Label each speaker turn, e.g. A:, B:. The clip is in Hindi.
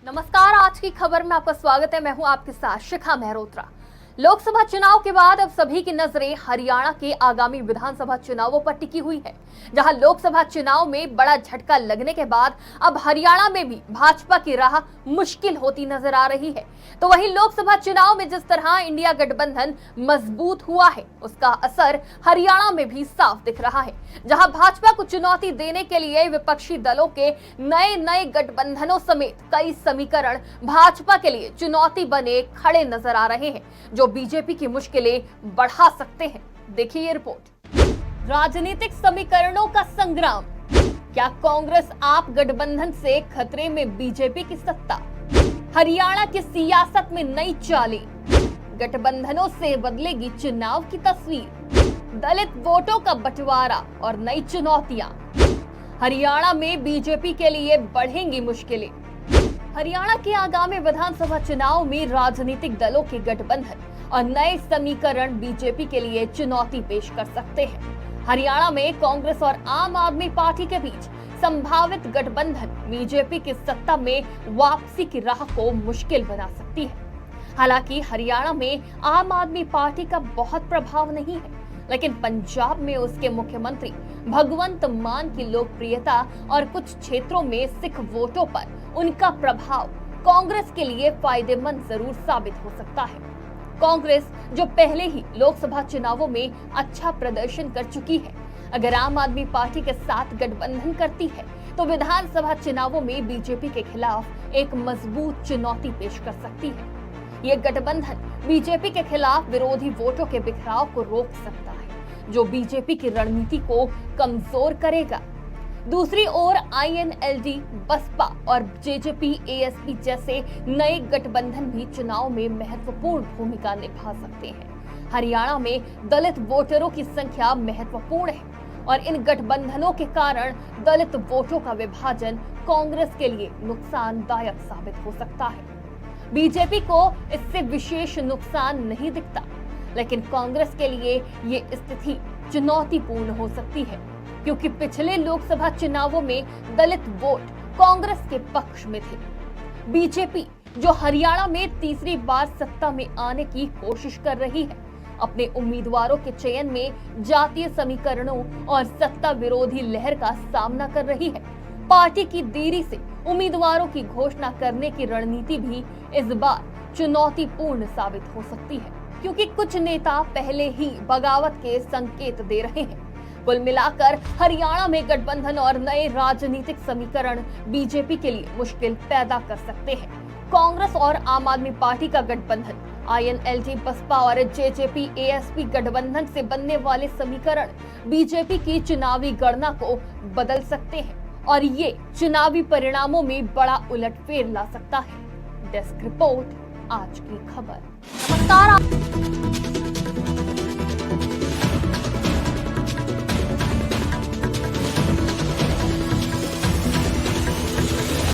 A: नमस्कार, आज की खबर में आपका स्वागत है। मैं हूं आपके साथ शिखा मेहरोत्रा। लोकसभा चुनाव के बाद अब सभी की नजरें हरियाणा के आगामी विधानसभा चुनावों पर टिकी हुई है, जहां लोकसभा चुनाव में बड़ा झटका लगने के बाद अब हरियाणा में भी भाजपा की राह मुश्किल होती नजर आ रही है। तो वहीं लोकसभा चुनाव में जिस तरह इंडिया गठबंधन मजबूत हुआ है, उसका असर हरियाणा में भी साफ दिख रहा है, जहां भाजपा को चुनौती देने के लिए विपक्षी दलों के नए नए गठबंधनों समेत कई समीकरण भाजपा के लिए चुनौती बने खड़े नजर आ रहे हैं, जो बीजेपी की मुश्किलें बढ़ा सकते हैं। देखिए ये रिपोर्ट। राजनीतिक समीकरणों का संग्राम। क्या कांग्रेस आप गठबंधन से खतरे में बीजेपी की सत्ता? हरियाणा की सियासत में नई चालें। गठबंधनों से बदलेगी चुनाव की तस्वीर। दलित वोटों का बंटवारा और नई चुनौतियां। हरियाणा में बीजेपी के लिए बढ़ेंगी मुश्किलें। हरियाणा के आगामी विधानसभा चुनाव में राजनीतिक दलों के गठबंधन और नए समीकरण बीजेपी के लिए चुनौती पेश कर सकते हैं। हरियाणा में कांग्रेस और आम आदमी पार्टी के बीच संभावित गठबंधन बीजेपी की सत्ता में वापसी की राह को मुश्किल बना सकती है। हालांकि हरियाणा में आम आदमी पार्टी का बहुत प्रभाव नहीं है, लेकिन पंजाब में उसके मुख्यमंत्री भगवंत मान की लोकप्रियता और कुछ क्षेत्रों में सिख वोटों पर उनका प्रभाव कांग्रेस के लिए फायदेमंद जरूर साबित हो सकता है। कांग्रेस जो पहले ही लोकसभा चुनावों में अच्छा प्रदर्शन कर चुकी है, अगर आम आदमी पार्टी के साथ गठबंधन करती है तो विधानसभा चुनावों में बीजेपी के खिलाफ एक मजबूत चुनौती पेश कर सकती है। ये गठबंधन बीजेपी के खिलाफ विरोधी वोटों के बिखराव को रोक सकता है, जो बीजेपी की रणनीति को कमजोर करेगा। दूसरी ओर आईएनएलडी, बसपा और जेजेपी एएसपी जैसे नए गठबंधन भी चुनाव में महत्वपूर्ण भूमिका निभा सकते हैं। हरियाणा में दलित वोटरों की संख्या महत्वपूर्ण है और इन गठबंधनों के कारण दलित वोटों का विभाजन कांग्रेस के लिए नुकसानदायक साबित हो सकता है। बीजेपी को इससे विशेष नुकसान नहीं दिखता, लेकिन कांग्रेस के लिए ये स्थिति चुनौतीपूर्ण हो सकती है, क्योंकि पिछले लोकसभा चुनावों में दलित वोट कांग्रेस के पक्ष में थे। बीजेपी जो हरियाणा में तीसरी बार सत्ता में आने की कोशिश कर रही है, अपने उम्मीदवारों के चयन में जातीय समीकरणों और सत्ता विरोधी लहर का सामना कर रही है। पार्टी की देरी से उम्मीदवारों की घोषणा करने की रणनीति भी इस बार चुनौतीपूर्ण साबित हो सकती है, क्योंकि कुछ नेता पहले ही बगावत के संकेत दे रहे हैं। कुल मिलाकर हरियाणा में गठबंधन और नए राजनीतिक समीकरण बीजेपी के लिए मुश्किल पैदा कर सकते हैं। कांग्रेस और आम आदमी पार्टी का गठबंधन, आईएनएलडी, बसपा और जेजेपी एएसपी गठबंधन से बनने वाले समीकरण बीजेपी की चुनावी गणना को बदल सकते हैं और ये चुनावी परिणामों में बड़ा उलटफेर ला सकता है। डेस्क रिपोर्ट, आज की खबर। नमस्कार।